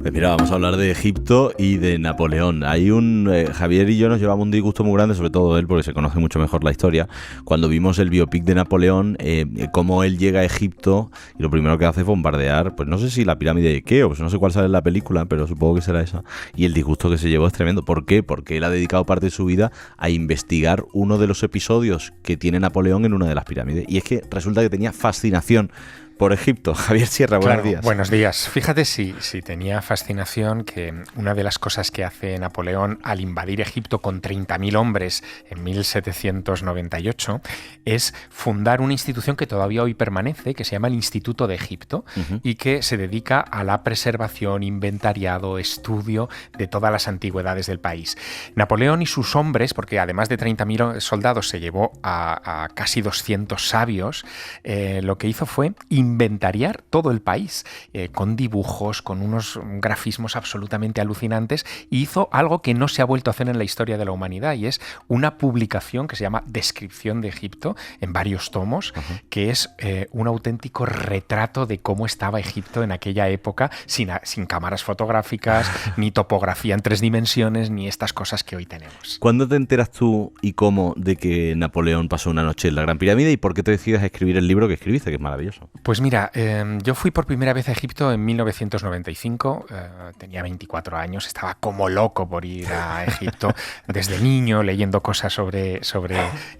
Pues mira, vamos a hablar de Egipto y de Napoleón. Javier y yo nos llevamos un disgusto muy grande, sobre todo él, porque se conoce mucho mejor la historia, cuando vimos el biopic de Napoleón, cómo él llega a Egipto y lo primero que hace es bombardear, pues no sé si la pirámide de Keops, no sé cuál sale en la película, pero supongo que será esa. Y el disgusto que se llevó es tremendo. ¿Por qué? Porque él ha dedicado parte de su vida a investigar uno de los episodios que tiene Napoleón en una de las pirámides. Y es que resulta que tenía fascinación por Egipto. Javier Sierra, buenos días. Buenos días. Fíjate si tenía fascinación que una de las cosas que hace Napoleón al invadir Egipto con 30.000 hombres en 1798 es fundar una institución que todavía hoy permanece, que se llama el Instituto de Egipto, y que se dedica a la preservación, inventariado, estudio de todas las antigüedades del país. Napoleón y sus hombres, porque además de 30.000 soldados se llevó a casi 200 sabios, lo que hizo fue inventariar todo el país, con dibujos, con unos grafismos absolutamente alucinantes, y hizo algo que no se ha vuelto a hacer en la historia de la humanidad, y es una publicación que se llama Descripción de Egipto, en varios tomos, que es un auténtico retrato de cómo estaba Egipto en aquella época, sin cámaras fotográficas, ni topografía en 3 dimensiones, ni estas cosas que hoy tenemos. ¿Cuándo te enteras tú y cómo de que Napoleón pasó una noche en la Gran Pirámide y por qué te decides a escribir el libro que escribiste, que es maravilloso? Pues mira, yo fui por primera vez a Egipto en 1995, tenía 24 años, estaba como loco por ir a Egipto desde niño, leyendo cosas sobre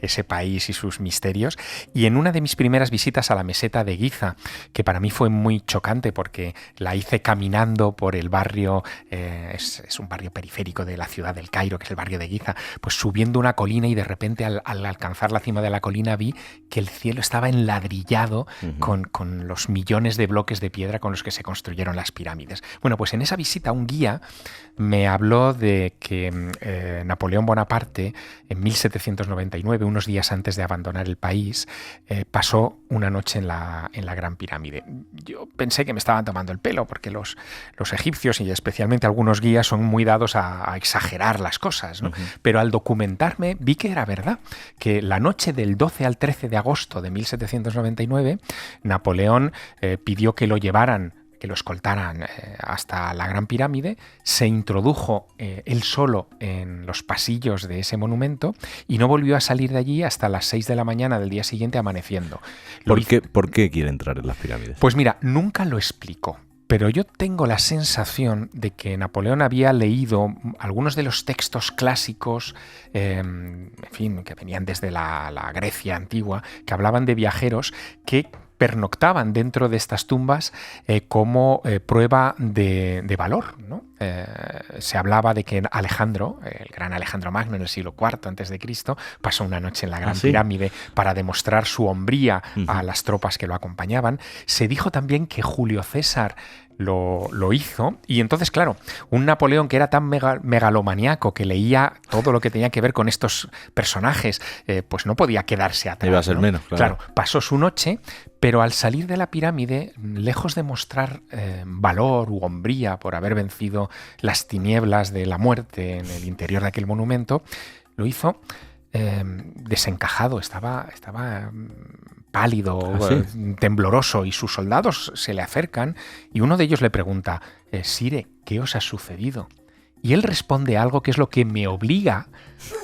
ese país y sus misterios, y en una de mis primeras visitas a la meseta de Giza, que para mí fue muy chocante porque la hice caminando por el barrio, es un barrio periférico de la ciudad del Cairo, que es el barrio de Giza, pues subiendo una colina, y de repente al alcanzar la cima de la colina vi que el cielo estaba enladrillado con los millones de bloques de piedra con los que se construyeron las pirámides. Bueno, pues en esa visita un guía me habló de que Napoleón Bonaparte, en 1799, unos días antes de abandonar el país, pasó una noche en la Gran Pirámide. Yo pensé que me estaban tomando el pelo, porque los egipcios, y especialmente algunos guías, son muy dados a exagerar las cosas, ¿no? Pero al documentarme vi que era verdad, que la noche del 12 al 13 de agosto de 1799, Napoleón pidió que lo llevaran, que lo escoltaran hasta la Gran Pirámide, se introdujo él solo en los pasillos de ese monumento y no volvió a salir de allí hasta las 6 de la mañana del día siguiente, amaneciendo. ¿Por qué quiere entrar en las pirámides? Pues mira, nunca lo explicó. Pero yo tengo la sensación de que Napoleón había leído algunos de los textos clásicos, en fin, que venían desde la Grecia antigua, que hablaban de viajeros que pernoctaban dentro de estas tumbas como prueba de valor, ¿no? Se hablaba de que Alejandro, el gran Alejandro Magno en el siglo IV a.C., pasó una noche en la Gran Pirámide para demostrar su hombría a las tropas que lo acompañaban. Se dijo también que Julio César lo hizo, y entonces, claro, un Napoleón que era tan megalomaníaco, que leía todo lo que tenía que ver con estos personajes, pues no podía quedarse atrás. Iba a ser ¿no? menos, claro. Pasó su noche, pero al salir de la pirámide, lejos de mostrar valor u hombría por haber vencido las tinieblas de la muerte en el interior de aquel monumento, lo hizo desencajado, estaba pálido, tembloroso, y sus soldados se le acercan y uno de ellos le pregunta: Sire, ¿qué os ha sucedido? Y él responde algo que es lo que me obliga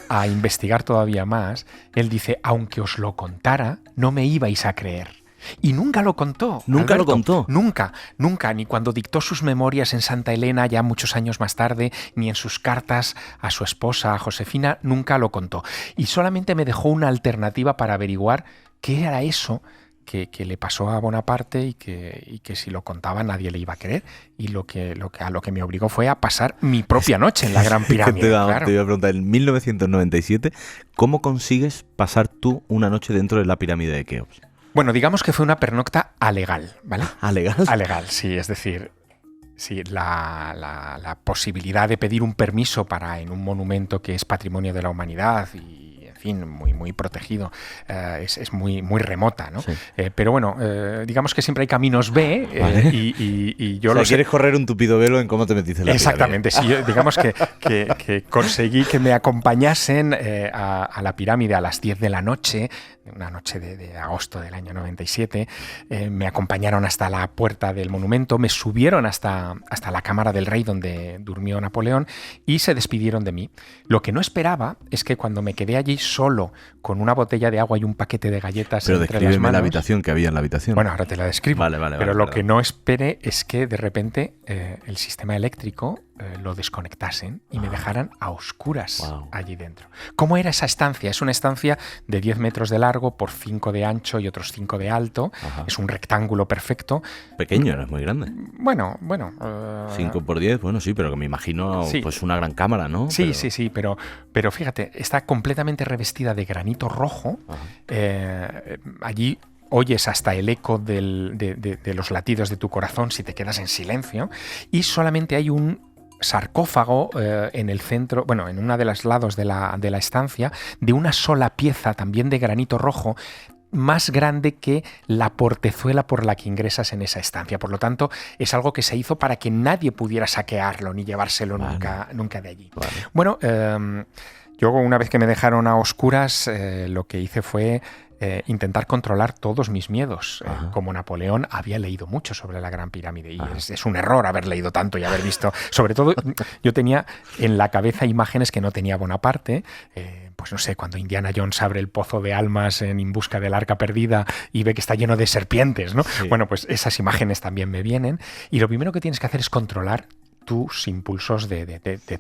a investigar todavía más. Él dice: aunque os lo contara, no me ibais a creer. Y nunca lo contó. ¿Nunca Alberto, lo contó? Nunca, ni cuando dictó sus memorias en Santa Elena ya muchos años más tarde, ni en sus cartas a su esposa, a Josefina, nunca lo contó. Y solamente me dejó una alternativa para averiguar qué era eso que le pasó a Bonaparte y que si lo contaba nadie le iba a creer, y a lo que me obligó fue a pasar mi propia noche en la Gran Pirámide. Te iba a preguntar, en 1997, ¿cómo consigues pasar tú una noche dentro de la pirámide de Keops? Bueno, digamos que fue una pernocta alegal, ¿vale? ¿Alegal? Alegal, sí, es decir, sí, la posibilidad de pedir un permiso para en un monumento que es patrimonio de la humanidad y, en fin, muy protegido, es muy remota, ¿no? Sí. Pero bueno, digamos que siempre hay caminos B, vale. Y yo quieres correr un tupido velo en cómo te metiste en la Exactamente, pirámide. sí, digamos que conseguí que me acompañasen a la pirámide a las 10 de la noche una noche de agosto del año 97, me acompañaron hasta la puerta del monumento, me subieron hasta la cámara del rey donde durmió Napoleón y se despidieron de mí. Lo que no esperaba es que cuando me quedé allí solo con una botella de agua y un paquete de galletas Pero entre las descríbeme manos, la habitación que había en la habitación. bueno, ahora te la describo. Vale, pero lo perdón. que no esperé es que de repente el sistema eléctrico lo desconectasen y me dejaran a oscuras allí dentro. ¿Cómo era esa estancia? Es una estancia de 10 metros de largo por 5 de ancho y otros 5 de alto. Ajá. Es un rectángulo perfecto. Pequeño, no es muy grande. Bueno. 5 por 10, bueno, sí, pero que me imagino sí. Pues una gran cámara, ¿no? Sí, pero fíjate, está completamente revestida de granito rojo. Allí oyes hasta el eco de los latidos de tu corazón si te quedas en silencio, y solamente hay un sarcófago en el centro, bueno, en uno de los lados de la estancia, de una sola pieza, también de granito rojo, más grande que la portezuela por la que ingresas en esa estancia. Por lo tanto, es algo que se hizo para que nadie pudiera saquearlo ni llevárselo nunca de allí. Vale. Bueno, yo una vez que me dejaron a oscuras, lo que hice fue intentar controlar todos mis miedos. Como Napoleón había leído mucho sobre la Gran Pirámide y es un error haber leído tanto y haber visto, sobre todo yo tenía en la cabeza imágenes que no tenía Bonaparte, pues no sé, cuando Indiana Jones abre el pozo de almas en busca del arca perdida y ve que está lleno de serpientes, ¿no? Sí. Bueno, pues esas imágenes también me vienen, y lo primero que tienes que hacer es controlar tus impulsos de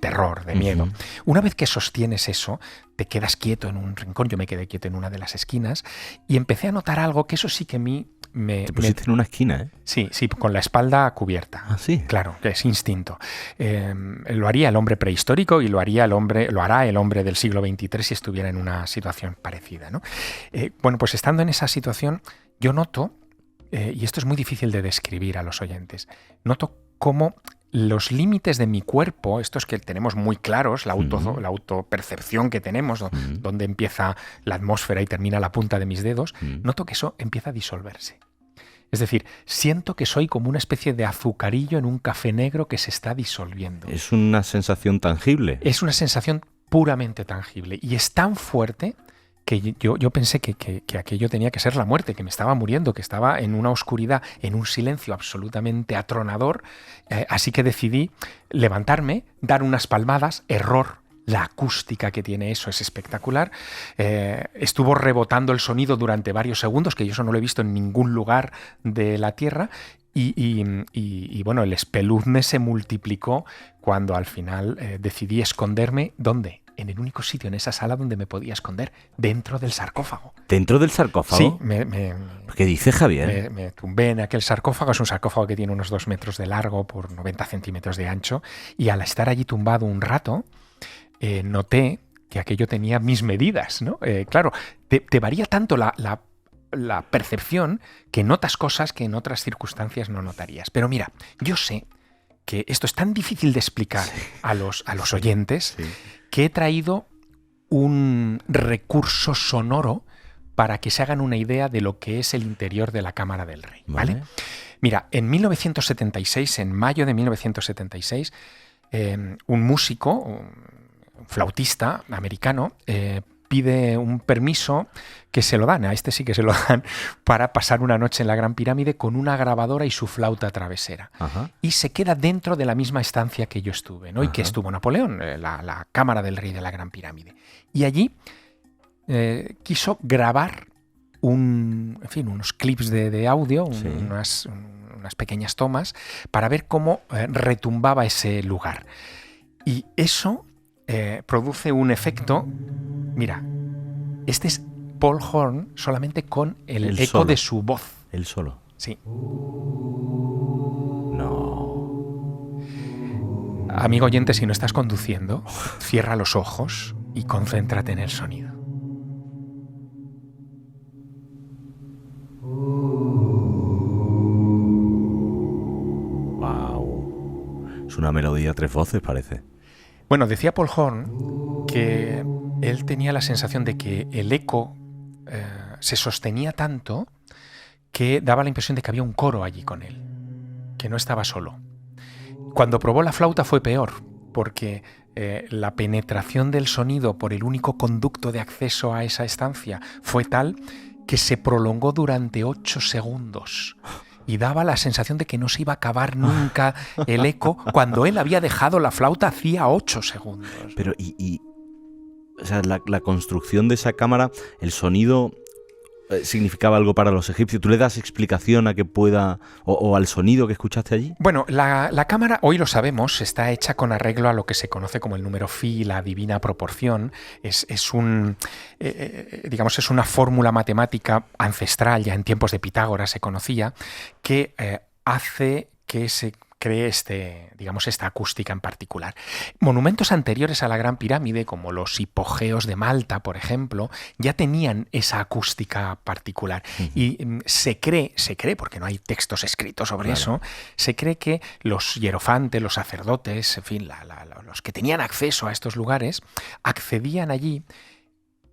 terror, de miedo. Una vez que sostienes eso, te quedas quieto en un rincón. Yo me quedé quieto en una de las esquinas y empecé a notar algo que eso sí que a mí Te pusiste en una esquina, ¿eh? Sí, con la espalda cubierta. ¿Ah, sí? Claro, que es instinto. Lo haría el hombre prehistórico y lo hará el hombre del siglo XXIII si estuviera en una situación parecida, ¿no? Bueno, pues estando en esa situación, yo noto, y esto es muy difícil de describir a los oyentes, noto cómo los límites de mi cuerpo, estos que tenemos muy claros, la autopercepción que tenemos, donde empieza la atmósfera y termina la punta de mis dedos, noto que eso empieza a disolverse. Es decir, siento que soy como una especie de azucarillo en un café negro que se está disolviendo. ¿Es una sensación tangible? Es una sensación puramente tangible y es tan fuerte que yo pensé que aquello tenía que ser la muerte, que me estaba muriendo, que estaba en una oscuridad, en un silencio absolutamente atronador. Así que decidí levantarme, dar unas palmadas. Error. La acústica que tiene eso es espectacular. Estuvo rebotando el sonido durante varios segundos, que yo eso no lo he visto en ningún lugar de la Tierra. Y bueno, el espeluzne se multiplicó cuando al final decidí esconderme. ¿Dónde? En el único sitio en esa sala donde me podía esconder, dentro del sarcófago. ¿Dentro del sarcófago? Sí. ¿Qué dice Javier? Me tumbé en aquel sarcófago. Es un sarcófago que tiene unos 2 metros de largo por 90 centímetros de ancho. Y al estar allí tumbado un rato, noté que aquello tenía mis medidas, ¿no? Claro, te varía tanto la percepción que notas cosas que en otras circunstancias no notarías. Pero mira, yo sé que esto es tan difícil de explicar a los oyentes que he traído un recurso sonoro para que se hagan una idea de lo que es el interior de la Cámara del Rey, ¿vale? Mira, en 1976, en mayo de 1976, un músico, un flautista americano, pide un permiso que se lo dan, a este sí que se lo dan, para pasar una noche en la Gran Pirámide con una grabadora y su flauta travesera. Y se queda dentro de la misma estancia que yo estuve, ¿no? Y que estuvo Napoleón, la Cámara del Rey de la Gran Pirámide. Y allí quiso grabar unos clips de audio, unas pequeñas tomas, para ver cómo retumbaba ese lugar. Y eso produce un efecto. Mira, este es Paul Horn solamente con el eco de su voz. ¿El solo? Sí. No. Amigo oyente, si no estás conduciendo, cierra los ojos y concéntrate en el sonido. Wow. Es una melodía a 3 voces, parece. Bueno, decía Paul Horn que él tenía la sensación de que el eco se sostenía tanto que daba la impresión de que había un coro allí con él, que no estaba solo. Cuando probó la flauta fue peor, porque la penetración del sonido por el único conducto de acceso a esa estancia fue tal que se prolongó durante 8 segundos. Y daba la sensación de que no se iba a acabar nunca el eco cuando él había dejado la flauta hacía 8 segundos. Pero, o sea, la construcción de esa cámara, el sonido significaba algo para los egipcios. ¿Tú le das explicación a que pueda, o al sonido que escuchaste allí? Bueno, la cámara, hoy lo sabemos, está hecha con arreglo a lo que se conoce como el número phi, la divina proporción. Es una fórmula matemática ancestral, ya en tiempos de Pitágoras se conocía, que hace que se cree esta acústica en particular. Monumentos anteriores a la Gran Pirámide, como los hipogeos de Malta, por ejemplo, ya tenían esa acústica particular. Y se cree, porque no hay textos escritos sobre eso, se cree que los hierofantes, los sacerdotes, en fin, los que tenían acceso a estos lugares, accedían allí,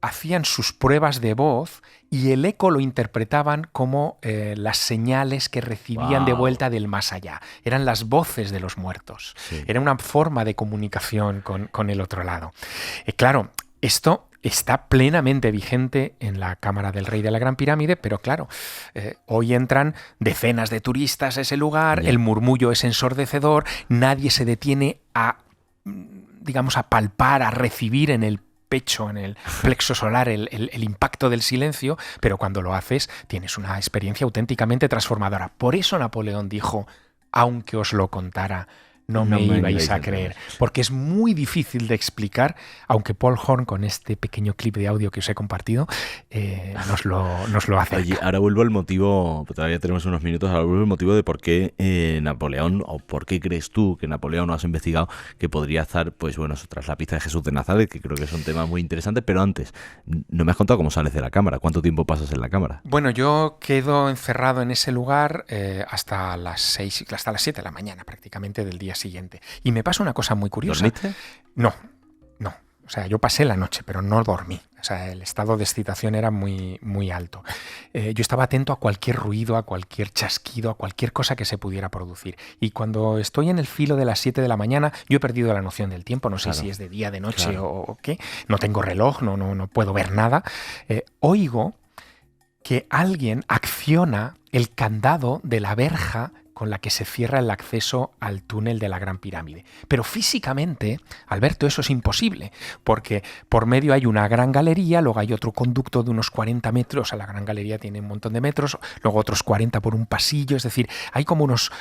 hacían sus pruebas de voz y el eco lo interpretaban como las señales que recibían de vuelta del más allá. Eran las voces de los muertos. Sí. Era una forma de comunicación con el otro lado. Claro, esto está plenamente vigente en la Cámara del Rey de la Gran Pirámide, pero claro, hoy entran decenas de turistas a ese lugar, el murmullo es ensordecedor, nadie se detiene a palpar, a recibir en el pecho, en el plexo solar, el impacto del silencio, pero cuando lo haces tienes una experiencia auténticamente transformadora. Por eso Napoleón dijo, aunque os lo contara, no me ibais a creer, porque es muy difícil de explicar, aunque Paul Horn, con este pequeño clip de audio que os he compartido, nos lo hace. Oye, ahora vuelvo al motivo, todavía tenemos unos minutos, ahora vuelvo al motivo de por qué Napoleón, o por qué crees tú que Napoleón, no has investigado, que podría estar, pues bueno, tras la pista de Jesús de Nazaret, que creo que es un tema muy interesante, pero antes, no me has contado cómo sales de la cámara, ¿cuánto tiempo pasas en la cámara? Bueno, yo quedo encerrado en ese lugar hasta las 7 de la mañana, prácticamente, del día siguiente. Y me pasa una cosa muy curiosa. ¿Dormiste? No. O sea, yo pasé la noche, pero no dormí. O sea, el estado de excitación era muy, muy alto. Yo estaba atento a cualquier ruido, a cualquier chasquido, a cualquier cosa que se pudiera producir. Y cuando estoy en el filo de las 7 de la mañana, yo he perdido la noción del tiempo. No sé si es de día, de noche o qué. No tengo reloj, no puedo ver nada. Oigo que alguien acciona el candado de la verja con la que se cierra el acceso al túnel de la Gran Pirámide. Pero físicamente, Alberto, eso es imposible, porque por medio hay una gran galería, luego hay otro conducto de unos 40 metros, la gran galería tiene un montón de metros, luego otros 40 por un pasillo, es decir, hay como unos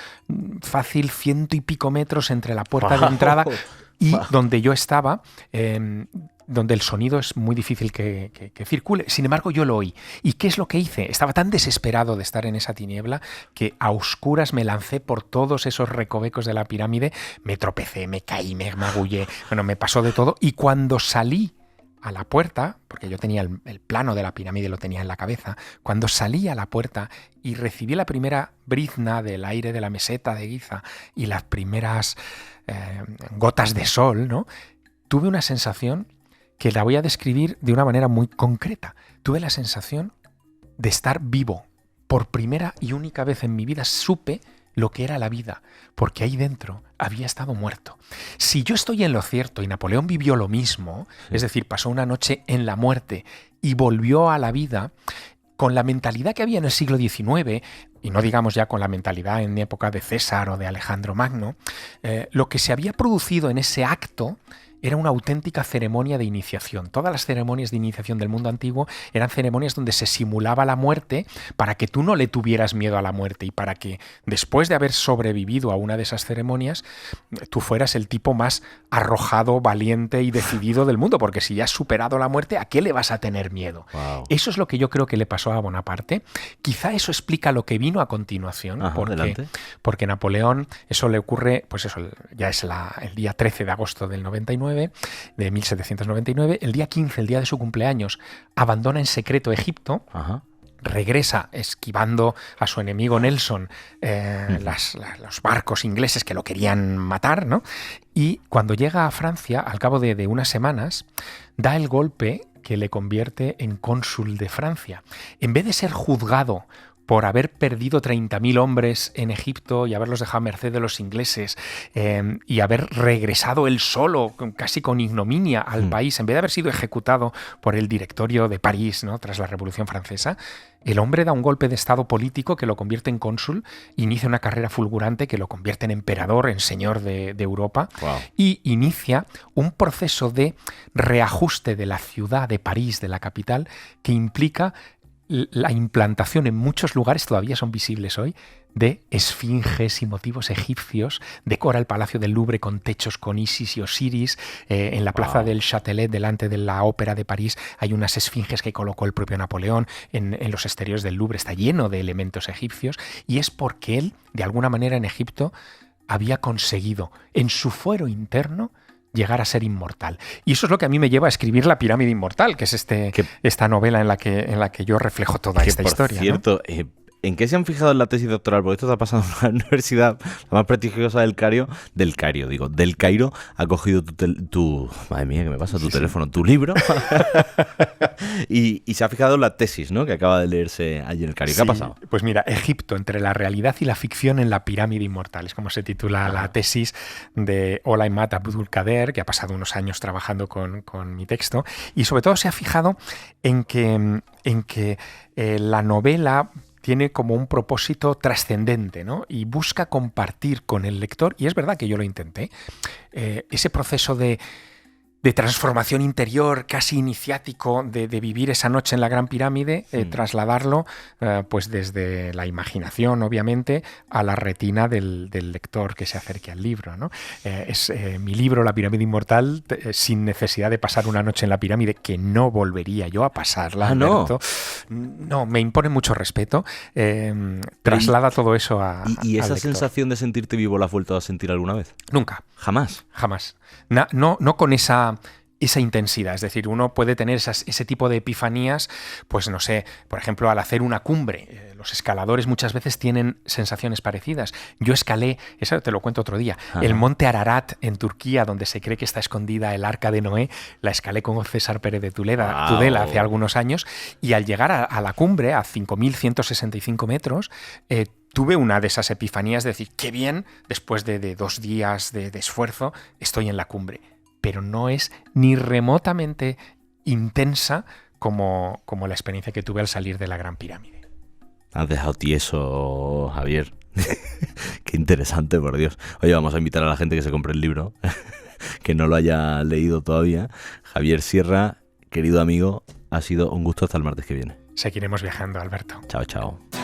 fácil 100 y pico metros entre la puerta de entrada y donde yo estaba, donde el sonido es muy difícil que circule. Sin embargo, yo lo oí. ¿Y qué es lo que hice? Estaba tan desesperado de estar en esa tiniebla que a oscuras me lancé por todos esos recovecos de la pirámide, me tropecé, me caí, me magullé, me pasó de todo. Y cuando salí a la puerta, porque yo tenía el plano de la pirámide, lo tenía en la cabeza, cuando salí a la puerta y recibí la primera brizna del aire de la meseta de Giza y las primeras gotas de sol, ¿no? Tuve una sensación que la voy a describir de una manera muy concreta. Tuve la sensación de estar vivo. Por primera y única vez en mi vida supe lo que era la vida, porque ahí dentro había estado muerto. Si yo estoy en lo cierto y Napoleón vivió lo mismo, es decir, pasó una noche en la muerte y volvió a la vida, con la mentalidad que había en el siglo XIX, y no digamos ya con la mentalidad en época de César o de Alejandro Magno, lo que se había producido en ese acto era una auténtica ceremonia de iniciación. Todas las ceremonias de iniciación del mundo antiguo eran ceremonias donde se simulaba la muerte para que tú no le tuvieras miedo a la muerte y para que después de haber sobrevivido a una de esas ceremonias tú fueras el tipo más arrojado, valiente y decidido del mundo, porque si ya has superado la muerte, ¿a qué le vas a tener miedo? Wow. Eso es lo que yo creo que le pasó a Bonaparte. Quizá eso explica lo que vino a continuación. Ajá, porque Napoleón, eso le ocurre, pues eso, ya es el día 13 de agosto del 99, de 1799, el día 15, el día de su cumpleaños, abandona en secreto Egipto. Ajá. Regresa esquivando a su enemigo Nelson los barcos ingleses que lo querían matar, ¿no? Y cuando llega a Francia, al cabo de unas semanas, da el golpe que le convierte en cónsul de Francia. En vez de ser juzgado por haber perdido 30.000 hombres en Egipto y haberlos dejado a merced de los ingleses, y haber regresado él solo, casi con ignominia, al país, en vez de haber sido ejecutado por el directorio de París, ¿no?, tras la Revolución Francesa, el hombre da un golpe de estado político que lo convierte en cónsul, inicia una carrera fulgurante que lo convierte en emperador, en señor de Europa, y inicia un proceso de reajuste de la ciudad de París, de la capital, que implica la implantación en muchos lugares, todavía son visibles hoy, de esfinges y motivos egipcios. Decora el Palacio del Louvre con techos con Isis y Osiris. En la plaza del Châtelet, delante de la Ópera de París, hay unas esfinges que colocó el propio Napoleón. En los exteriores del Louvre está lleno de elementos egipcios, y es porque él, de alguna manera, en Egipto había conseguido, en su fuero interno, llegar a ser inmortal. Y eso es lo que a mí me lleva a escribir La pirámide inmortal, que es esta novela en la que yo reflejo toda esta historia. Por cierto, ¿no? ¿En qué se han fijado en la tesis doctoral? Porque esto está pasando en una universidad, la más prestigiosa del Cairo, ha cogido tu madre mía, ¿qué me pasa? Tu teléfono, tu libro, y se ha fijado en la tesis, ¿no?, que acaba de leerse allí en el Cairo. ¿Qué ha pasado? Pues mira, Egipto entre la realidad y la ficción en la pirámide inmortal, es como se titula la tesis de Olaimat Abdulkader, que ha pasado unos años trabajando con mi texto, y sobre todo se ha fijado en que la novela tiene como un propósito trascendente, ¿no?, y busca compartir con el lector, y es verdad que yo lo intenté, ese proceso de transformación interior casi iniciático de vivir esa noche en la Gran Pirámide, trasladarlo pues desde la imaginación, obviamente, a la retina del lector que se acerque al libro, ¿no? Es mi libro, La pirámide inmortal, sin necesidad de pasar una noche en la pirámide, que no volvería yo a pasarla, Alberto. No, me impone mucho respeto. Traslada todo eso a ¿Y esa al lector. sensación de sentirte vivo la has vuelto a sentir alguna vez? Nunca. ¿Jamás? Jamás. No con esa intensidad. Es decir, uno puede tener ese tipo de epifanías, pues no sé, por ejemplo, al hacer una cumbre. Los escaladores muchas veces tienen sensaciones parecidas. Yo escalé, eso te lo cuento otro día, el monte Ararat en Turquía, donde se cree que está escondida el Arca de Noé. La escalé con César Pérez de Tudela hace algunos años, y al llegar a la cumbre, a 5.165 metros, tuve una de esas epifanías de decir, qué bien, después de 2 días de esfuerzo, estoy en la cumbre. Pero no es ni remotamente intensa como la experiencia que tuve al salir de la Gran Pirámide. Has dejado tieso, Javier. Qué interesante, por Dios. Oye, vamos a invitar a la gente que se compre el libro, que no lo haya leído todavía. Javier Sierra, querido amigo, ha sido un gusto hasta el martes que viene. Seguiremos viajando, Alberto. Chao, chao.